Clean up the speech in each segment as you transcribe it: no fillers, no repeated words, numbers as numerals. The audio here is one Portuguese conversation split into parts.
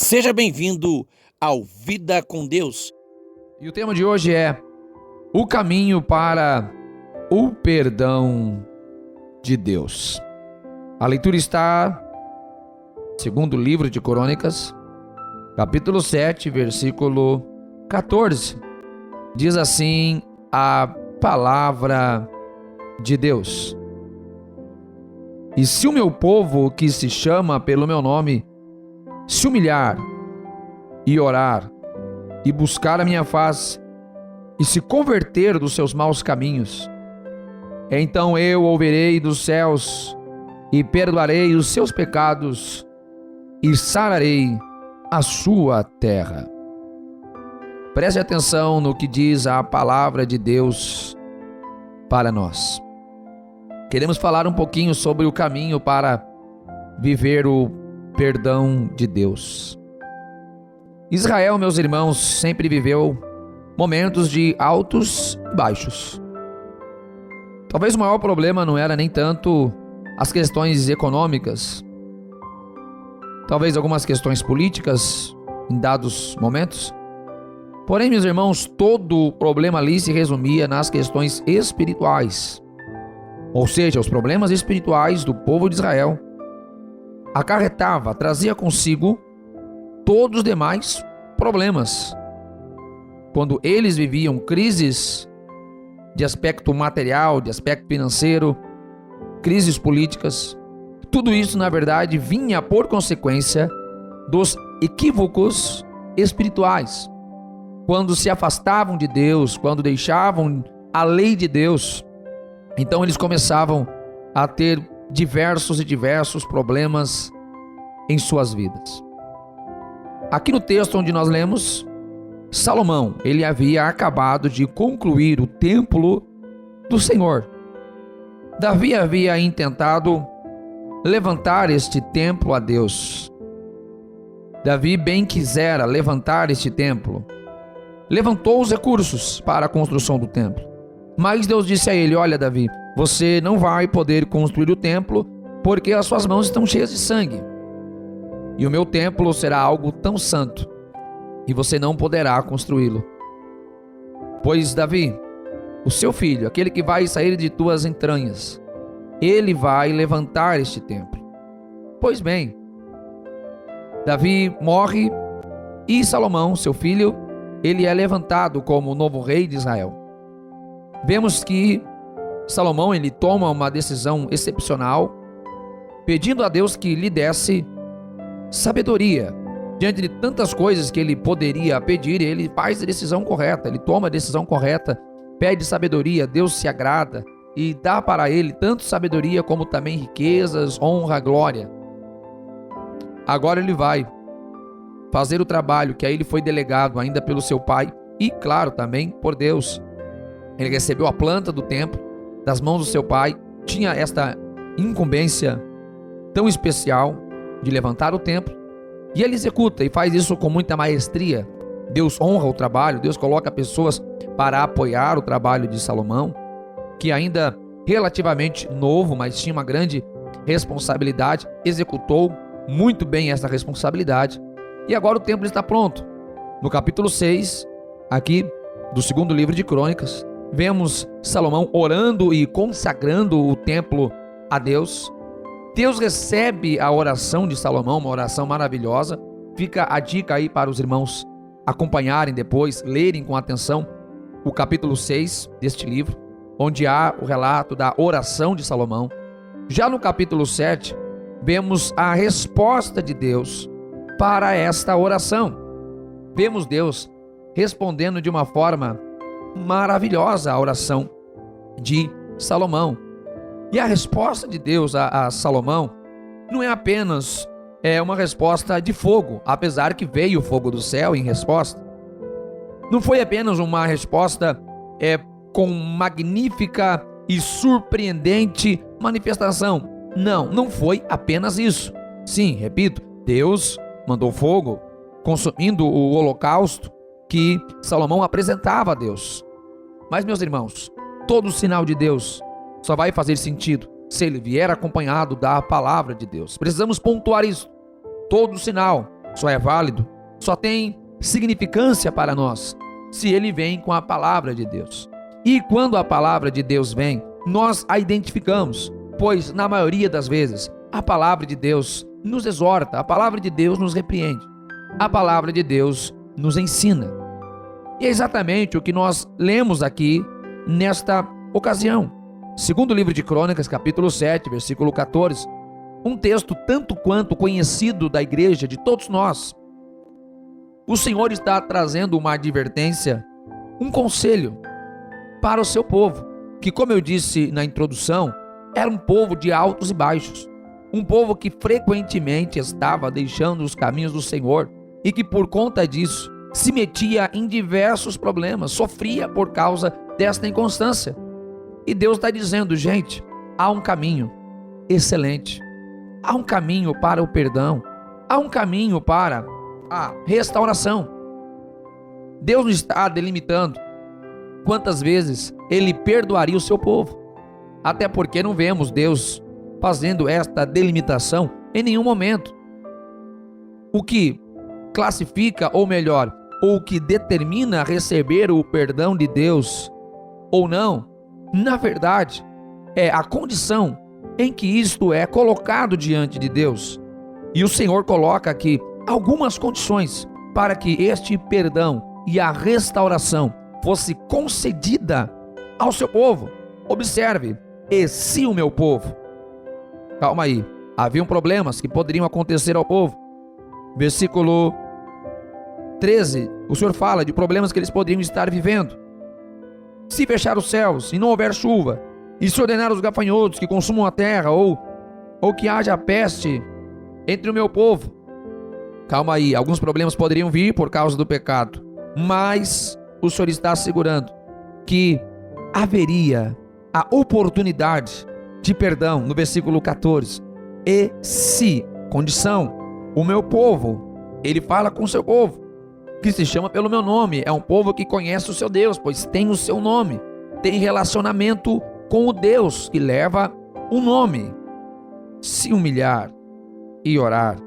Seja bem-vindo ao Vida com Deus. E o tema de hoje é o caminho para o perdão de Deus. A leitura está segundo livro de Crônicas, capítulo 7, versículo 14. Diz assim a palavra de Deus: E se o meu povo, que se chama pelo meu nome, se humilhar e orar e buscar a minha face e se converter dos seus maus caminhos, então eu ouvirei dos céus e perdoarei os seus pecados e sararei a sua terra. Preste atenção no que diz a palavra de Deus para nós. Queremos falar um pouquinho sobre o caminho para viver o perdão de Deus. Israel, meus irmãos, sempre viveu momentos de altos e baixos. Talvez o maior problema não era nem tanto as questões econômicas, talvez algumas questões políticas em dados momentos. Porém, meus irmãos, todo o problema ali se resumia nas questões espirituais. Ou seja, os problemas espirituais do povo de Israel trazia consigo todos os demais problemas. Quando eles viviam crises de aspecto material, de aspecto financeiro, crises políticas, tudo isso na verdade vinha por consequência dos equívocos espirituais. Quando se afastavam de Deus, quando deixavam a lei de Deus, então eles começavam a ter diversos problemas em suas vidas. Aqui no texto onde nós lemos, Salomão, ele havia acabado de concluir o templo do Senhor. Davi havia intentado levantar este templo a Deus. Davi bem quisera levantar este templo. Levantou os recursos para a construção do templo. Mas Deus disse a ele: olha, Davi, você não vai poder construir o templo porque as suas mãos estão cheias de sangue. E o meu templo será algo tão santo e você não poderá construí-lo. Pois Davi, o seu filho, aquele que vai sair de tuas entranhas, ele vai levantar este templo. Pois bem, Davi morre e Salomão, seu filho, ele é levantado como o novo rei de Israel. Vemos que Salomão, ele toma uma decisão excepcional, pedindo a Deus que lhe desse sabedoria. Diante de tantas coisas que ele poderia pedir, ele faz a decisão correta, ele toma a decisão correta, pede sabedoria, Deus se agrada e dá para ele tanto sabedoria como também riquezas, honra, glória. Agora ele vai fazer o trabalho que a ele foi delegado ainda pelo seu pai e, claro, também por Deus. Ele recebeu a planta do templo das mãos do seu pai, tinha esta incumbência tão especial de levantar o templo, e ele executa e faz isso com muita maestria. Deus honra o trabalho, Deus coloca pessoas para apoiar o trabalho de Salomão, que ainda relativamente novo, mas tinha uma grande responsabilidade, executou muito bem essa responsabilidade, e agora o templo está pronto. No capítulo 6, aqui do segundo livro de Crônicas, vemos Salomão orando e consagrando o templo a Deus. Deus recebe a oração de Salomão, uma oração maravilhosa. Fica a dica aí para os irmãos acompanharem depois, lerem com atenção o capítulo 6 deste livro, onde há o relato da oração de Salomão. Já no capítulo 7, vemos a resposta de Deus para esta oração. Vemos Deus respondendo de uma forma maravilhosa a oração de Salomão. E a resposta de Deus a Salomão não é apenas uma resposta de fogo, apesar que veio o fogo do céu em resposta. Não foi apenas uma resposta com magnífica e surpreendente manifestação. Não foi apenas isso. Sim, repito, Deus mandou fogo consumindo o holocausto que Salomão apresentava a Deus. Mas, meus irmãos, todo sinal de Deus só vai fazer sentido se ele vier acompanhado da palavra de Deus. Precisamos pontuar isso. Todo sinal só é válido, só tem significância para nós se ele vem com a palavra de Deus. E quando a palavra de Deus vem, nós a identificamos, pois na maioria das vezes a palavra de Deus nos exorta, a palavra de Deus nos repreende, a palavra de Deus nos ensina. E é exatamente o que nós lemos aqui nesta ocasião. Segundo livro de Crônicas, capítulo 7, versículo 14, um texto tanto quanto conhecido da igreja, de todos nós. O Senhor está trazendo uma advertência, um conselho para o seu povo, que, como eu disse na introdução, era um povo de altos e baixos, um povo que frequentemente estava deixando os caminhos do Senhor e que por conta disso se metia em diversos problemas, sofria por causa desta inconstância. E Deus está dizendo, gente, há um caminho excelente, há um caminho para o perdão, há um caminho para a restauração. Deus não está delimitando quantas vezes Ele perdoaria o seu povo, até porque não vemos Deus fazendo esta delimitação em nenhum momento. O que classifica, ou melhor, o que determina receber o perdão de Deus ou não, na verdade, é a condição em que isto é colocado diante de Deus. E o Senhor coloca aqui algumas condições para que este perdão e a restauração fosse concedida ao seu povo. Observe, e se o meu povo... Calma aí, haviam problemas que poderiam acontecer ao povo. Versículo 13, o Senhor fala de problemas que eles poderiam estar vivendo. Se fechar os céus e não houver chuva, e se ordenar os gafanhotos que consumam a terra, ou que haja peste entre o meu povo. Calma aí, alguns problemas poderiam vir por causa do pecado, mas o Senhor está assegurando que haveria a oportunidade de perdão, no versículo 14. E se, condição, o meu povo, ele fala com o seu povo, que se chama pelo meu nome, é um povo que conhece o seu Deus, pois tem o seu nome, tem relacionamento com o Deus que leva o nome. Se humilhar e orar,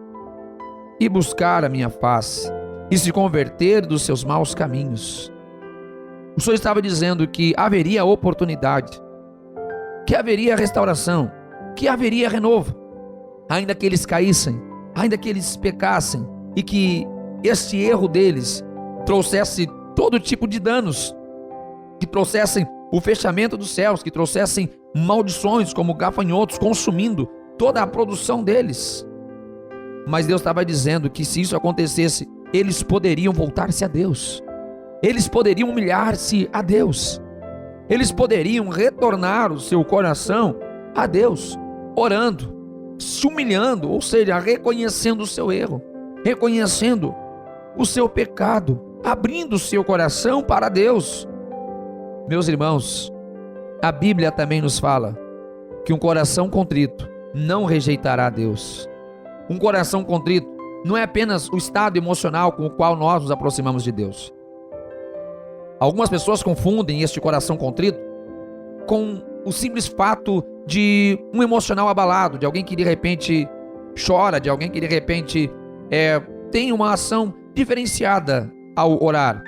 e buscar a minha face, e se converter dos seus maus caminhos. O Senhor estava dizendo que haveria oportunidade, que haveria restauração, que haveria renovo, ainda que eles caíssem, ainda que eles pecassem, e que este erro deles trouxesse todo tipo de danos, que trouxessem o fechamento dos céus, que trouxessem maldições como gafanhotos consumindo toda a produção deles. Mas Deus estava dizendo que se isso acontecesse, eles poderiam voltar-se a Deus, eles poderiam humilhar-se a Deus, eles poderiam retornar o seu coração a Deus, orando, se humilhando, ou seja, reconhecendo o seu erro, reconhecendo o seu pecado, abrindo o seu coração para Deus. Meus irmãos, a Bíblia também nos fala que um coração contrito não rejeitará a Deus. Um coração contrito não é apenas o estado emocional com o qual nós nos aproximamos de Deus. Algumas pessoas confundem este coração contrito com o simples fato de um emocional abalado, de alguém que de repente chora, de alguém que de repente tem uma ação diferenciada ao orar.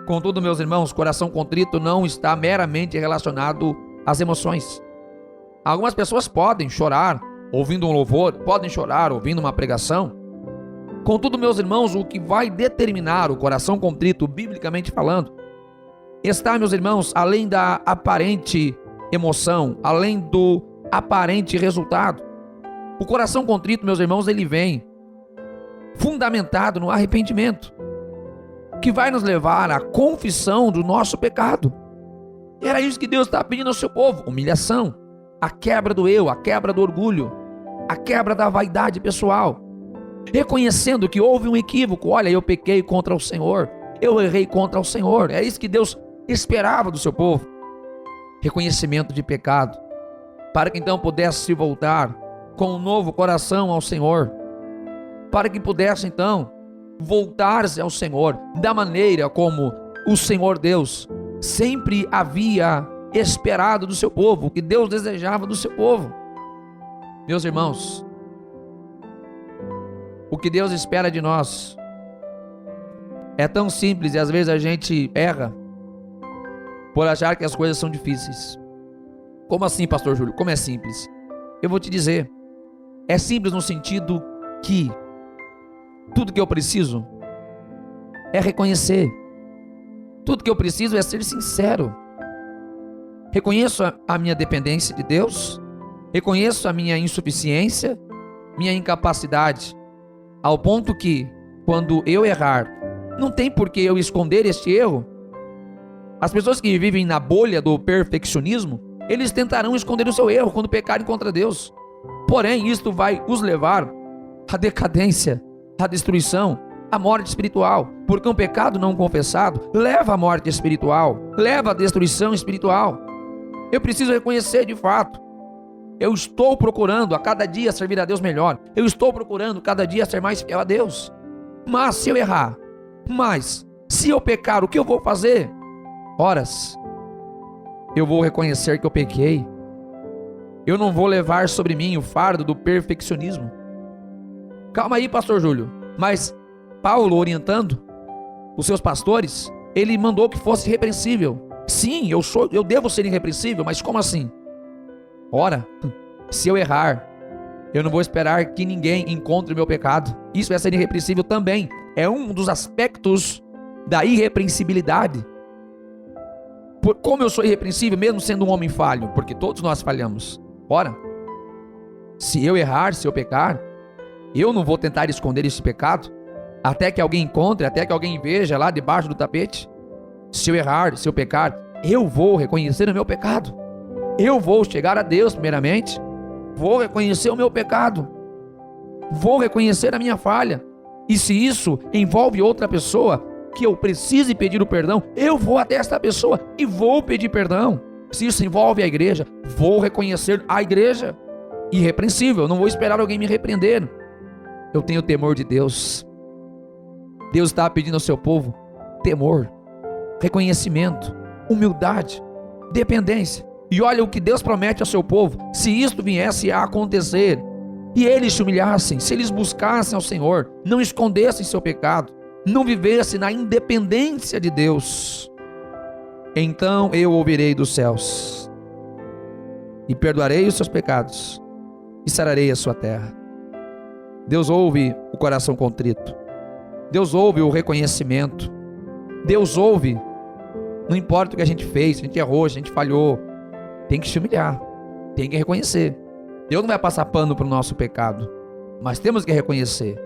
Contudo, meus irmãos, coração contrito não está meramente relacionado às emoções. Algumas pessoas podem chorar ouvindo um louvor, podem chorar ouvindo uma pregação. Contudo, meus irmãos, o que vai determinar o coração contrito, biblicamente falando, está, meus irmãos, além da aparente emoção, além do aparente resultado. O coração contrito, meus irmãos, ele vem fundamentado no arrependimento, que vai nos levar à confissão do nosso pecado. E era isso que Deus está pedindo ao seu povo: humilhação, a quebra do eu, a quebra do orgulho, a quebra da vaidade pessoal, reconhecendo que houve um equívoco. Olha, eu pequei contra o Senhor, eu errei contra o Senhor. É isso que Deus esperava do seu povo: reconhecimento de pecado, para que então pudesse se voltar com um novo coração ao Senhor, para que pudesse então voltar-se ao Senhor da maneira como o Senhor Deus sempre havia esperado do seu povo, o que Deus desejava do seu povo. Meus irmãos, O que Deus espera de nós é tão simples e às vezes a gente erra por achar que as coisas são difíceis. Como assim, pastor Júlio? Como é simples? Eu vou te dizer. É simples no sentido que tudo que eu preciso é reconhecer. Tudo que eu preciso é ser sincero. Reconheço a minha dependência de Deus, reconheço a minha insuficiência, minha incapacidade, ao ponto que, quando eu errar, não tem por que eu esconder este erro. As pessoas que vivem na bolha do perfeccionismo, eles tentarão esconder o seu erro quando pecarem contra Deus. Porém, isto vai os levar à decadência, à destruição, à morte espiritual. Porque um pecado não confessado leva à morte espiritual, leva à destruição espiritual. Eu preciso reconhecer de fato. Eu estou procurando a cada dia servir a Deus melhor. Eu estou procurando cada dia ser mais fiel a Deus. Mas se eu errar, se eu pecar, o que eu vou fazer? Horas, eu vou reconhecer que eu pequei. Eu não vou levar sobre mim o fardo do perfeccionismo. Calma aí, pastor Júlio. Mas Paulo, orientando os seus pastores, ele mandou que fosse irrepreensível. Sim, eu devo ser irrepreensível, mas como assim? Ora, se eu errar, eu não vou esperar que ninguém encontre o meu pecado. Isso é ser irrepreensível também. É um dos aspectos da irrepreensibilidade. Como eu sou irrepreensível, mesmo sendo um homem falho? Porque todos nós falhamos. Ora, se eu errar, se eu pecar, eu não vou tentar esconder esse pecado até que alguém encontre, até que alguém veja lá debaixo do tapete. Se eu errar, se eu pecar, eu vou reconhecer o meu pecado. Eu vou chegar a Deus primeiramente. Vou reconhecer o meu pecado. Vou reconhecer a minha falha. E se isso envolve outra pessoa que eu precise pedir o perdão, eu vou até esta pessoa e vou pedir perdão. Se isso envolve a igreja, vou reconhecer a igreja. Irrepreensível, não vou esperar alguém me repreender. Eu tenho temor de Deus. Deus está pedindo ao seu povo temor, reconhecimento, humildade, dependência. E olha o que Deus promete ao seu povo: se isto viesse a acontecer, e eles se humilhassem, se eles buscassem ao Senhor, não escondessem seu pecado, não vivessem na independência de Deus, então eu ouvirei dos céus e perdoarei os seus pecados e sararei a sua terra. Deus ouve o coração contrito. Deus ouve o reconhecimento. Deus ouve, não importa o que a gente fez, se a gente errou, se a gente falhou, tem que se humilhar, tem que reconhecer. Deus não vai passar pano para o nosso pecado, mas temos que reconhecer.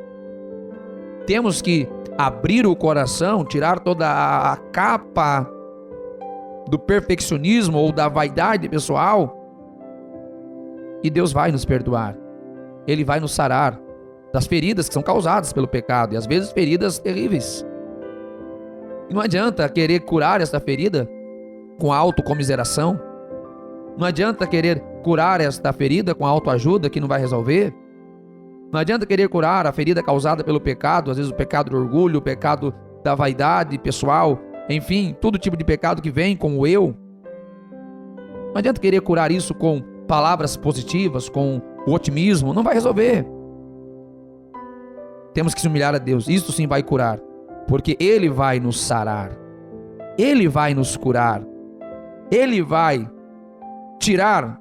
Temos que abrir o coração, tirar toda a capa do perfeccionismo ou da vaidade pessoal, e Deus vai nos perdoar. Ele vai nos sarar das feridas que são causadas pelo pecado, e às vezes feridas terríveis. E não adianta querer curar esta ferida com autocomiseração. Não adianta querer curar esta ferida com autoajuda, que não vai resolver. Não adianta querer curar a ferida causada pelo pecado, às vezes o pecado do orgulho, o pecado da vaidade pessoal, enfim, todo tipo de pecado que vem com o eu. Não adianta querer curar isso com palavras positivas, com o otimismo, não vai resolver. Temos que se humilhar a Deus, isso sim vai curar, porque Ele vai nos sarar, Ele vai nos curar, Ele vai tirar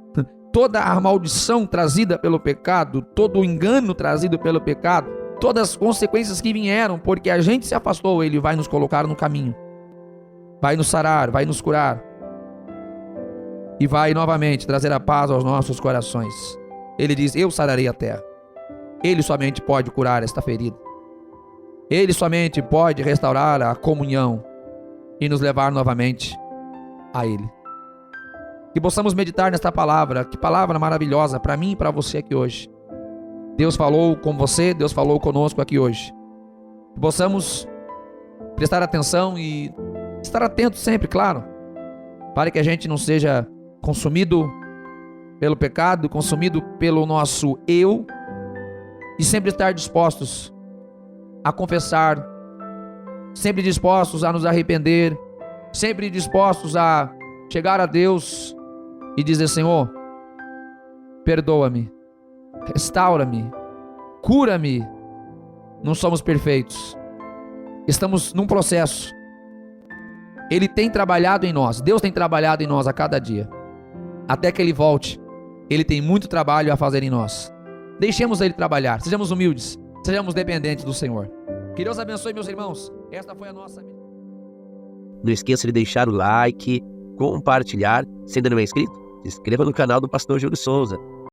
toda a maldição trazida pelo pecado, todo o engano trazido pelo pecado, todas as consequências que vieram porque a gente se afastou. Ele vai nos colocar no caminho, vai nos sarar, vai nos curar e vai novamente trazer a paz aos nossos corações. Ele diz: eu sararei a terra. Ele somente pode curar esta ferida. Ele somente pode restaurar a comunhão e nos levar novamente a Ele. Que possamos meditar nesta palavra. Que palavra maravilhosa para mim e para você aqui hoje. Deus falou com você, Deus falou conosco aqui hoje. Que possamos prestar atenção e estar atento sempre, claro, para que a gente não seja consumido pelo pecado, consumido pelo nosso eu, e sempre estar dispostos a confessar, sempre dispostos a nos arrepender, sempre dispostos a chegar a Deus e dizer: Senhor, perdoa-me, restaura-me, cura-me, Não somos perfeitos. Estamos num processo. Ele tem trabalhado em nós. Deus tem trabalhado em nós a cada dia. Até que Ele volte, Ele tem muito trabalho a fazer em nós. Deixemos Ele trabalhar. Sejamos humildes. Sejamos dependentes do Senhor. Que Deus abençoe, meus irmãos. Esta foi a nossa... Não esqueça de deixar o like, compartilhar. Se ainda não é inscrito, se inscreva no canal do Pastor Júlio Souza.